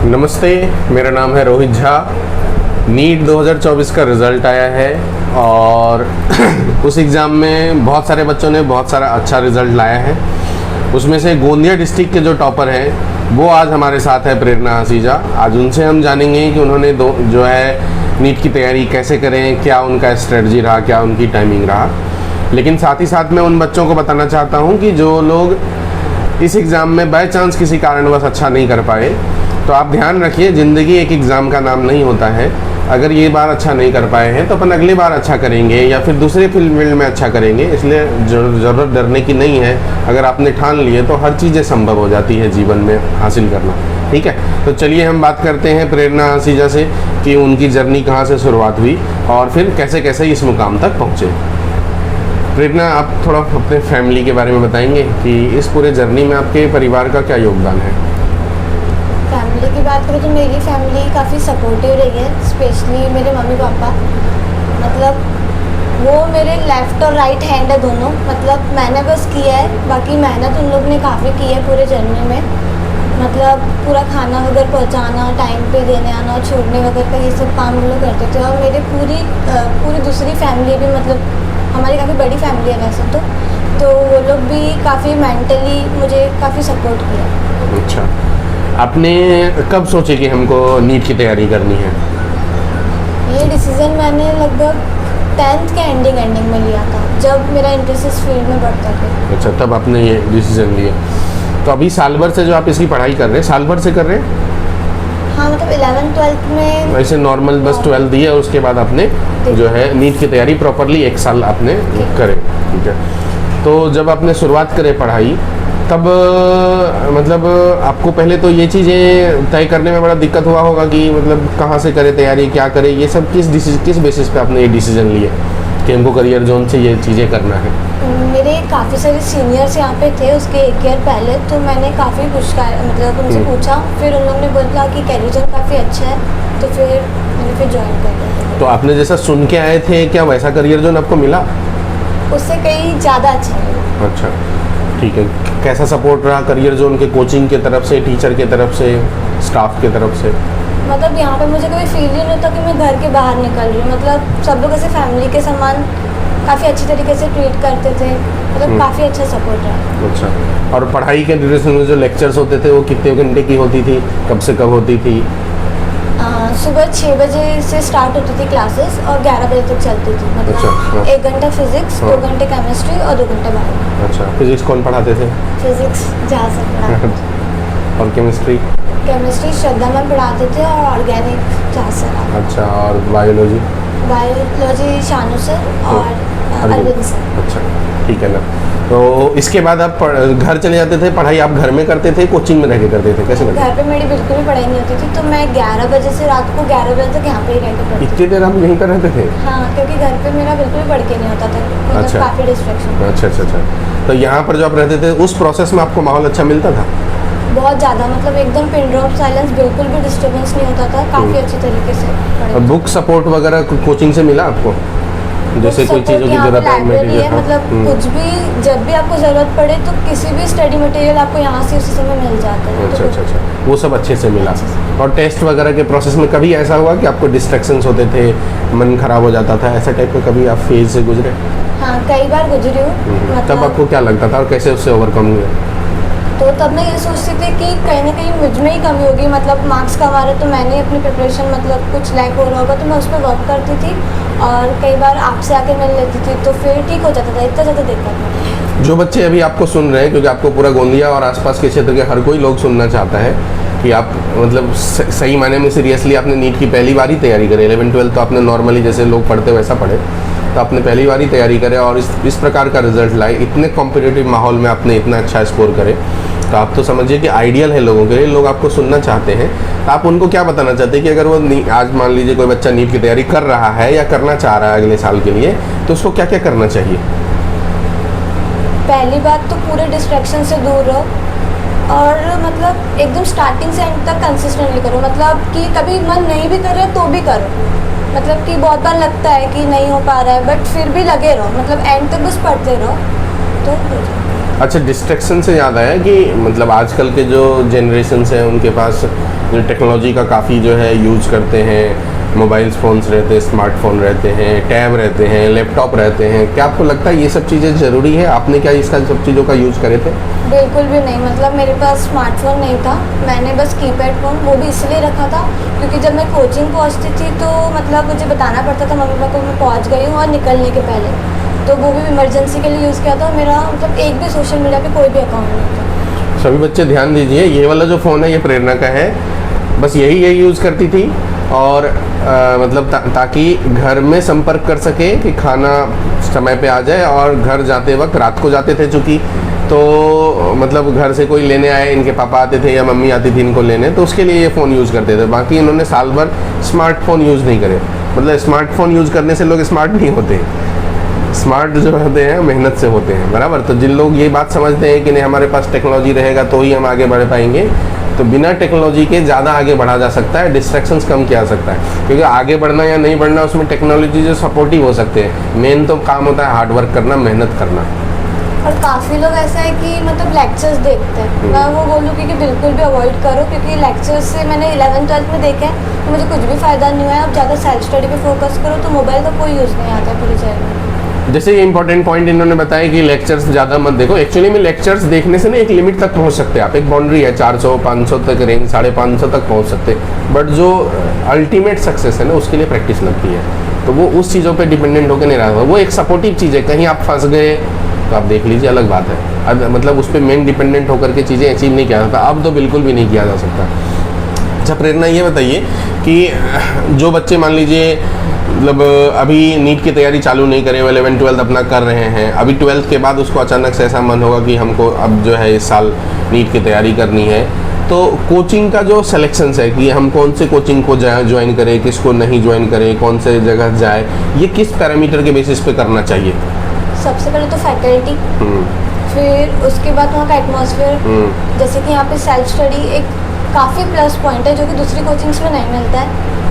नमस्ते, मेरा नाम है रोहित झा। नीट 2024 का रिज़ल्ट आया है और उस एग्ज़ाम में बहुत सारे बच्चों ने बहुत सारा अच्छा रिज़ल्ट लाया है। उसमें से गोंदिया डिस्ट्रिक्ट के जो टॉपर हैं वो आज हमारे साथ है, प्रेरणा हसीजा। आज उनसे हम जानेंगे कि उन्होंने जो है नीट की तैयारी कैसे करें, क्या उनका स्ट्रेटजी रहा, क्या उनकी टाइमिंग रहा। लेकिन साथ ही साथ मैं उन बच्चों को बताना चाहता हूँ कि जो लोग इस एग्ज़ाम में बाय चांस किसी कारणवश अच्छा नहीं कर पाए, तो आप ध्यान रखिए, ज़िंदगी एक एग्ज़ाम का नाम नहीं होता है। अगर ये बार अच्छा नहीं कर पाए हैं तो अपन अगली बार अच्छा करेंगे या फिर दूसरे फील्ड में अच्छा करेंगे। इसलिए ज़रूरत डरने की नहीं है। अगर आपने ठान लिए तो हर चीज़ें संभव हो जाती है जीवन में हासिल करना। ठीक है, तो चलिए हम बात करते हैं प्रेरणा हसीजा से कि उनकी जर्नी कहाँ से शुरुआत हुई और फिर कैसे कैसे इस मुकाम तक पहुँचे। प्रेरणा, आप थोड़ा अपने फैमिली के बारे में बताएंगे कि इस पूरे जर्नी में आपके परिवार का क्या योगदान है। फैमिली की बात करें तो मेरी फैमिली काफ़ी सपोर्टिव रही है, स्पेशली मेरे मम्मी पापा। मतलब वो मेरे लेफ़्ट और राइट हैंड है दोनों। मतलब मैंने बस किया है, बाकी मेहनत उन लोग ने काफ़ी की है पूरे जर्नी में। मतलब पूरा खाना वगैरह पहुंचाना, टाइम पे देने आना और छोड़ने वगैरह का ये सब काम हम लोग करते थे। और मेरे पूरी दूसरी फैमिली भी, मतलब हमारी काफ़ी बड़ी फैमिली है वैसे तो वो लोग भी काफ़ी मेंटली मुझे काफ़ी सपोर्ट किया। अच्छा, आपने कब सोचे कि हमको नीट की तैयारी करनी है? ये डिसीज़न मैंने लगभग 10th के एंडिंग में लिया था, जब मेरा इंटरेस्ट इस फील्ड में बढ़ता था। अच्छा, तब आपने ये डिसीजन लिया। तो अभी साल भर से जो आप इसकी पढ़ाई कर रहे हैं, साल भर से कर रहे हैं? हाँ, मतलब 11th-12th में वैसे नॉर्मल बस 12 दिया और उसके बाद आपने जो है नीट की तैयारी प्रॉपरली 1 साल आपने करे। ठीक है, तो जब आपने शुरुआत करे पढ़ाई, तब मतलब आपको पहले तो ये चीज़ें तय करने में बड़ा दिक्कत हुआ होगा कि मतलब कहाँ से करे तैयारी, क्या करे, ये सब किस बेसिस पे आपने ये डिसीजन लिए कि हमको करियर जोन से ये चीज़ें करना है? मेरे काफ़ी सारे सीनियर्स यहाँ पे थे उसके 1 ईयर पहले, तो मैंने काफ़ी मतलब उनसे पूछा। फिर उन लोगों ने बोला कि करियर जोन काफ़ी अच्छा है, तो मैंने ज्वाइन कर दिया। तो आपने जैसा सुन के आए थे, क्या वैसा करियर जोन आपको मिला? उससे कहीं ज़्यादा अच्छा मिला। अच्छा, ठीक है। कैसा सपोर्ट रहा करियर जोन के, कोचिंग के तरफ से, टीचर के तरफ से, स्टाफ के तरफ से? मतलब यहाँ पे मुझे कभी फील ही नहीं होता कि मैं घर के बाहर निकल रही हूँ। मतलब सब लोग ऐसे फैमिली के समान काफ़ी अच्छी तरीके से ट्रीट करते थे। मतलब काफ़ी अच्छा सपोर्ट रहा। अच्छा, और पढ़ाई के ड्यूरेशन में जो लेक्चर्स होते थे वो कितने घंटे की होती थी, कब से कब होती थी? सुबह 6 बजे से स्टार्ट होती थी क्लासेस और 11 बजे तक चलती थी। मतलब अच्छा, हाँ। 1 घंटा फिजिक्स, 2 घंटे केमिस्ट्री और 2 घंटे बायो। अच्छा, फिजिक्स कौन पढ़ाते थे? फिजिक्स जहाँ से पढ़ाते और केमिस्ट्री? केमिस्ट्री श्रद्धा मैम पढ़ाते थे और ऑर्गेनिक जहाँ से। अच्छा, और बायोलॉजी? बायोलॉजी शानू सर और अरविंद सर। अच्छा, ठीक है ना। तो इसके बाद आप घर चले जाते थे, पढ़ाई आप घर में करते थे, कोचिंग में रह के करते थे, कैसे करते थे? घर पे मेरी बिल्कुल भी पढ़ाई नहीं होती थी, तो मैं 11 बजे से रात को 11 बजे तक यहाँ पे ही रह के पढ़ती थी। इतनी देर आप यहीं पर रहते थे? हाँ, क्योंकि घर पे मेरा बिल्कुल भी पढ़ के नहीं होता था। मतलब अच्छा। काफ़ी डिस्ट्रैक्शन। अच्छा। तो यहाँ पर जो आप रहते थे उस प्रोसेस में आपको माहौल अच्छा मिलता था? बहुत ज़्यादा, मतलब एकदम पिन ड्रॉप साइलेंस, बिल्कुल भी डिस्टर्बेंस नहीं होता था। काफ़ी अच्छी तरीके से और पढ़ाई। बुक सपोर्ट वगैरह कोचिंग से मिला आपको? जैसे कोई चीज़ों की जरूरत है, लाइब्रेरी है, मतलब कुछ भी जब भी आपको ज़रूरत पड़े तो किसी भी स्टडी मटेरियल आपको यहाँ से उसी समय मिल जाता है। अच्छा, वो सब अच्छे से मिला। और टेस्ट वगैरह के प्रोसेस में कभी ऐसा हुआ कि आपको डिस्ट्रैक्शंस होते थे, मन खराब हो जाता था, ऐसा टाइप का कभी आप फेज से गुजरे? हाँ, कई बार गुजरी हूँ। तब आपको क्या लगता था और कैसे उससे ओवरकम हुए? तो तब मैं ये सोचती थी कि कहीं ना कहीं मुझ में ही कमी होगी। मतलब मार्क्स कम आ रहे तो मैंने अपनी प्रिपरेशन, मतलब कुछ लैक हो रहा होगा तो मैं उस पर वर्क करती थी और कई बार आपसे आके मिल लेती थी तो फिर ठीक हो जाता था। इतना ज़्यादा दिक्कत नहीं। जो बच्चे अभी आपको सुन रहे हैं, क्योंकि आपको पूरा गोंदिया और आसपास के क्षेत्र के हर कोई लोग सुनना चाहता है कि आप मतलब सही मायने में सीरियसली आपने नीट की पहली बार ही तैयारी करी। 11-12 तो आपने नॉर्मली जैसे लोग पढ़ते वैसा पढ़े, तो आपने पहली बार ही तैयारी करे और इस प्रकार का रिजल्ट लाए, इतने कॉम्पिटिटिव माहौल में आपने इतना अच्छा स्कोर करे, तो आप तो समझिए कि आइडियल है लोगों के लिए। लोग आपको सुनना चाहते हैं, तो आप उनको क्या बताना चाहते हैं कि अगर वो आज मान लीजिए कोई बच्चा नीट की तैयारी कर रहा है या करना चाह रहा है अगले साल के लिए, तो उसको क्या क्या करना चाहिए? पहली बात तो पूरे डिस्ट्रैक्शन से दूर रहो और मतलब एकदम स्टार्टिंग से एंड तक कंसिस्टेंटली करो। मतलब कि कभी मन नहीं भी कर रहा तो भी करो। मतलब कि बहुत बार लगता है कि नहीं हो पा रहा है, बट फिर भी लगे रहो। मतलब एंड तक बस पढ़ते रहो तो हो जाए। अच्छा, डिस्ट्रैक्शन से याद आया कि मतलब आजकल के जो जनरेशन हैं उनके पास जो टेक्नोलॉजी का काफ़ी जो है यूज़ करते हैं, मोबाइल्स फ़ोन्स रहते हैं, स्मार्टफोन रहते हैं, टैब रहते हैं, लैपटॉप रहते हैं, क्या आपको लगता है ये सब चीज़ें ज़रूरी है? आपने क्या इसका सब चीज़ों का यूज़ करे थे? बिल्कुल भी नहीं, मतलब मेरे पास स्मार्टफोन नहीं था। मैंने बस कीपैड फ़ोन, वो भी इसलिए रखा था क्योंकि जब मैं कोचिंग पहुंचती थी तो मतलब मुझे बताना पड़ता था मम्मी पापा को मैं पहुंच गई हूँ और निकलने के पहले, तो वो भी इमरजेंसी के लिए यूज़ किया था। मेरा मतलब एक भी सोशल मीडिया पे कोई भी अकाउंट नहीं था। सभी बच्चे ध्यान दीजिए, ये वाला जो फ़ोन है ये प्रेरणा का है, बस यही यूज़ करती थी और मतलब ताकि घर में संपर्क कर सके कि खाना समय पे आ जाए, और घर जाते वक्त रात को जाते थे चूँकि, तो मतलब घर से कोई लेने आए, इनके पापा आते थे या मम्मी आती थी इनको लेने, तो उसके लिए ये फ़ोन यूज़ करते थे। बाकी इन्होंने साल भर स्मार्टफोन यूज़ नहीं करे। मतलब स्मार्टफोन यूज़ करने से लोग स्मार्ट नहीं होते, स्मार्ट जो होते हैं मेहनत से होते हैं, बराबर। तो जिन लोग ये बात समझते हैं कि नहीं हमारे पास टेक्नोलॉजी रहेगा तो ही हम आगे बढ़ पाएंगे, तो बिना टेक्नोलॉजी के ज़्यादा आगे बढ़ा जा सकता है, डिस्ट्रैक्शंस कम किया जा सकता है। क्योंकि आगे बढ़ना या नहीं बढ़ना उसमें टेक्नोलॉजी जो सपोर्टिव हो सकते हैं, मेन तो काम होता है हार्डवर्क करना, मेहनत करना। और काफ़ी लोग ऐसा है कि मतलब लेक्चर्स देखते हैं, मैं वो बोलूँगी कि बिल्कुल भी अवॉइड करो, क्योंकि लेक्चर्स से मैंने 11th-12th में देखा है तो मुझे कुछ भी फ़ायदा नहीं हुआ है। अब ज़्यादा सेल्फ स्टडी पे फोकस करो तो मोबाइल का कोई यूज़ नहीं आता है पूरी जर्नी। जैसे ये इंपॉर्टेंट पॉइंट इन्होंने बताया कि लेक्चर्स ज़्यादा मत देखो। एक्चुअली में लेक्चर्स देखने से ना एक लिमिट तक पहुंच सकते हैं आप, एक बाउंड्री है 400-500 तक रेंज, 550 तक पहुंच सकते हैं, बट जो अल्टीमेट सक्सेस है ना उसके लिए प्रैक्टिस लगती है, तो वो उस चीज़ों पे डिपेंडेंट होकर नहीं रहा। वो एक सपोर्टिव चीज़ है, कहीं आप फंस गए तो आप देख लीजिए, अलग बात है। अब मतलब उस पर मेन डिपेंडेंट होकर के चीज़ें अचीव नहीं किया जा सकता, अब तो बिल्कुल भी नहीं किया जा सकता। अच्छा प्रेरणा, ये बताइए कि जो बच्चे मान लीजिए मतलब अभी नीट की तैयारी चालू नहीं करे, वो 11th-12th अपना कर रहे हैं, अभी 12th के बाद उसको अचानक से ऐसा मन होगा कि हमको अब जो है इस साल नीट की तैयारी करनी है, तो कोचिंग का जो सिलेक्शंस है कि हम कौन से कोचिंग को ज्वाइन करें, किसको नहीं ज्वाइन करें, कौन से जगह जाए, ये किस पैरामीटर के बेसिस पे करना चाहिए? सबसे पहले तो फैकल्टी, फिर उसके बाद वहाँ का एटमॉस्फेयर, जैसे कि यहाँ पे सेल्फ स्टडी एक काफ़ी प्लस पॉइंट है जो कि दूसरी कोचिंग्स में नहीं मिलता है,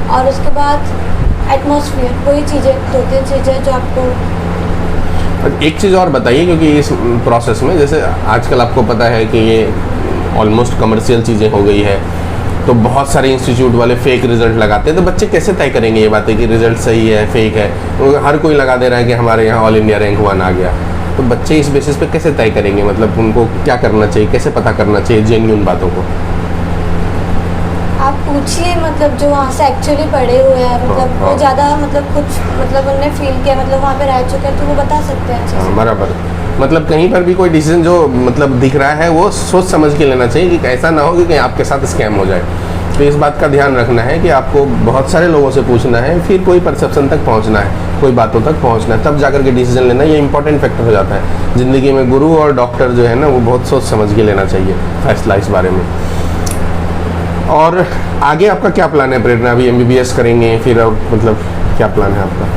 और उसके बाद एटमॉस्फेयर, वही चीज़ें, 2-3 चीज़ें जो आपको। एक चीज़ और बताइए, क्योंकि इस प्रोसेस में जैसे आजकल आपको पता है कि ये ऑलमोस्ट कमर्शियल चीज़ें हो गई है, तो बहुत सारे इंस्टीट्यूट वाले फेक रिजल्ट लगाते हैं, तो बच्चे कैसे तय करेंगे ये बातें कि रिजल्ट सही है फेक है? तो हर कोई लगा दे रहा है कि हमारे यहाँ ऑल इंडिया रैंक 1 आ गया, तो बच्चे इस बेसिस पे कैसे तय करेंगे? मतलब उनको क्या करना चाहिए, कैसे पता करना चाहिए जेन्युइन बातों को? आप पूछिए, मतलब जो वहाँ से एक्चुअली पढ़े हुए हैं, मतलब वो ज़्यादा मतलब कुछ मतलब उन्होंने फील किया, मतलब वहाँ पे रह चुके हैं, तो वो बता सकते हैं अच्छे से। बराबर। मतलब कहीं पर भी कोई डिसीजन जो मतलब दिख रहा है वो सोच समझ के लेना चाहिए कि ऐसा ना हो कि कहीं आपके साथ स्कैम हो जाए। तो इस बात का ध्यान रखना है कि आपको बहुत सारे लोगों से पूछना है, फिर कोई परसेप्शन तक पहुंचना है, कोई बातों तक पहुंचना है, तब जाकर के डिसीजन लेना, ये इंपॉर्टेंट फैक्टर हो जाता है ज़िंदगी में। गुरु और डॉक्टर जो है ना वो बहुत सोच समझ के लेना चाहिए फैसला इस बारे में। और आगे आपका क्या प्लान है प्रेरणा? अभी MBBS करेंगे, फिर अब मतलब क्या प्लान है आपका?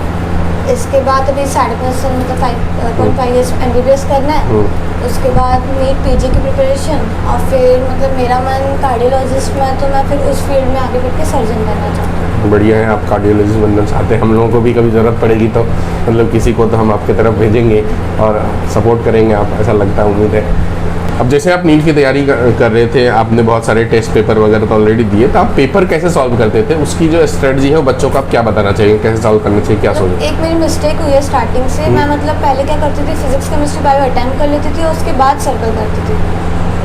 इसके बाद अभी 5.5 साल मतलब 5.5 ईयर्स MBBS करना है, उसके बाद नीट PG की प्रिपरेशन, और फिर मतलब मेरा मन कार्डियोलॉजिस्ट में है, तो मैं फिर उस फील्ड में आगे बढ़ के सर्जन बनना चाहती हूँ। बढ़िया है, आप कार्डियोलॉजिस्ट बनना चाहते हैं। हम लोगों को भी कभी ज़रूरत पड़ेगी तो मतलब किसी को तो हम आपके तरफ भेजेंगे और सपोर्ट करेंगे आप, ऐसा लगता है, उम्मीद है। अब जैसे आप नीट की तैयारी कर रहे थे, आपने बहुत सारे टेस्ट पेपर वगैरह तो ऑलरेडी दिए, तो आप पेपर कैसे सॉल्व करते थे? उसकी जो स्ट्रेटजी है वो बच्चों को आप क्या बताना चाहिए, कैसे सॉल्व करना चाहिए, क्या सोचते? एक मेरी मिस्टेक हुई है स्टार्टिंग से। मैं मतलब पहले क्या करती थी, फिजिक्स केमिस्ट्री बायो अटेम्प्ट कर लेती थी और उसके बाद सर्कल करती थी,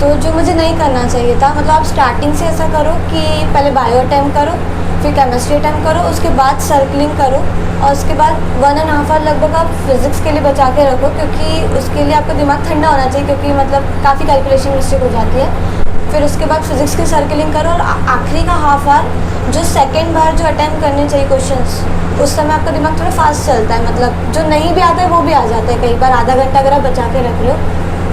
तो जो मुझे नहीं करना चाहिए था। मतलब आप स्टार्टिंग से ऐसा करो कि पहले बायो अटेम्प्ट करो, फिर केमिस्ट्री अटेम्प्ट करो, उसके बाद सर्कलिंग करो, और उसके बाद 1.5 आवर लगभग आप फिजिक्स के लिए बचा के रखो, क्योंकि उसके लिए आपका दिमाग ठंडा होना चाहिए, क्योंकि मतलब काफ़ी कैलकुलेशन मिस्टेक हो जाती है। फिर उसके बाद फिजिक्स की सर्कलिंग करो, और आखिरी का हाफ आवर जो सेकेंड बार जो अटेम्प्ट करने चाहिए क्वेश्चंस, उस समय आपका दिमाग थोड़ा फास्ट चलता है, मतलब जो नहीं भी आता है वो भी आ जाता है कई बार, आधा घंटा अगर आप बचा के रख लो।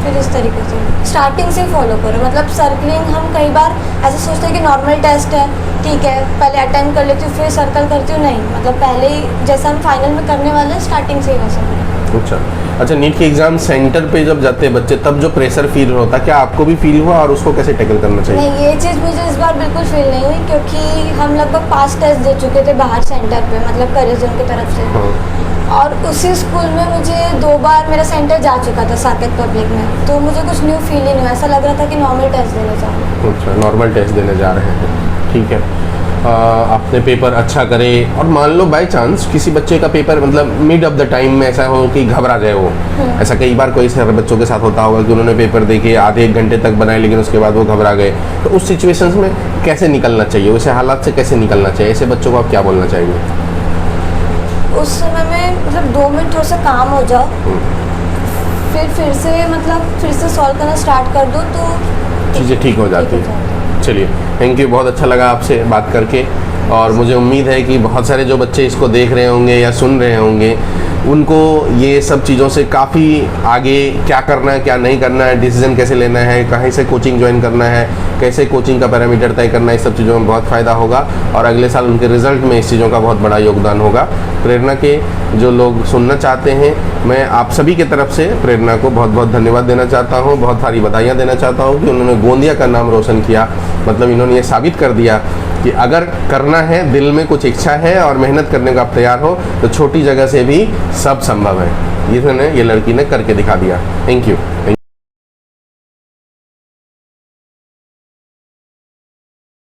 फिर इस तरीके से स्टार्टिंग से फॉलो करो। मतलब सर्कलिंग हम कई बार ऐसे सोचते हैं कि नॉर्मल टेस्ट है, ठीक है पहले अटेम्प्ट कर लेती हूँ फिर सर्कल करती हूँ, नहीं, मतलब पहले ही जैसा हम फाइनल में करने वाले हैं स्टार्टिंग से ही वैसा करें। अच्छा, नीट के एग्जाम सेंटर पे जब जाते हैं बच्चे, तब जो प्रेशर फील होता है, क्या आपको भी फील हुआ और उसको कैसे टैकल करना चाहिए? नहीं, ये चीज़ मुझे इस बार बिल्कुल फील नहीं हुई, क्योंकि हम लगभग 5 टेस्ट दे चुके थे बाहर सेंटर पे, मतलब करियर जोन की तरफ से। और उसी स्कूल में मुझे 2 बार मेरा सेंटर जा चुका था साकेत पब्लिक में, तो मुझे कुछ न्यू फील ही नहीं हुआ, ऐसा लग रहा था कि नॉर्मल टेस्ट देने जा रहे हैं। अच्छा, नॉर्मल टेस्ट देने जा रहे हैं। ठीक है। आपने पेपर अच्छा करे और मान लो बाय चांस किसी बच्चे का पेपर मतलब मिड ऑफ द टाइम में ऐसा हो कि घबरा जाए वो, ऐसा कई बार कोई सारे बच्चों के साथ होता होगा कि उन्होंने पेपर देके आधे एक घंटे तक बनाए लेकिन उसके बाद वो घबरा गए, तो उस सिचुएशंस में कैसे निकलना चाहिए, वैसे हालात से कैसे निकलना चाहिए, ऐसे बच्चों को आप क्या बोलना चाहेंगे? उस समय में मतलब 2 मिनट थोड़ा सा काम हो जाओ, फिर से मतलब फिर से सॉल्व करना स्टार्ट कर दो तो चीज़ें ठीक हो जाती है। चलिए, थैंक यू, बहुत अच्छा लगा आपसे बात करके और मुझे उम्मीद है कि बहुत सारे जो बच्चे इसको देख रहे होंगे या सुन रहे होंगे उनको ये सब चीज़ों से काफ़ी आगे क्या करना है क्या नहीं करना है, डिसीजन कैसे लेना है, कहीं से कोचिंग ज्वाइन करना है, कैसे कोचिंग का पैरामीटर तय करना है, इस सब चीज़ों में बहुत फ़ायदा होगा और अगले साल उनके रिजल्ट में इस चीज़ों का बहुत बड़ा योगदान होगा। प्रेरणा के जो लोग सुनना चाहते हैं, मैं आप सभी की तरफ से प्रेरणा को बहुत बहुत धन्यवाद देना चाहता हूँ, बहुत सारी बधाइयाँ देना चाहता हूँ कि उन्होंने गोंदिया का नाम रोशन किया। मतलब इन्होंने ये साबित कर दिया कि अगर करना है, दिल में कुछ इच्छा है और मेहनत करने का आप तैयार हो तो छोटी जगह से भी सब संभव है। ये लड़की ने करके दिखा दिया। Thank you.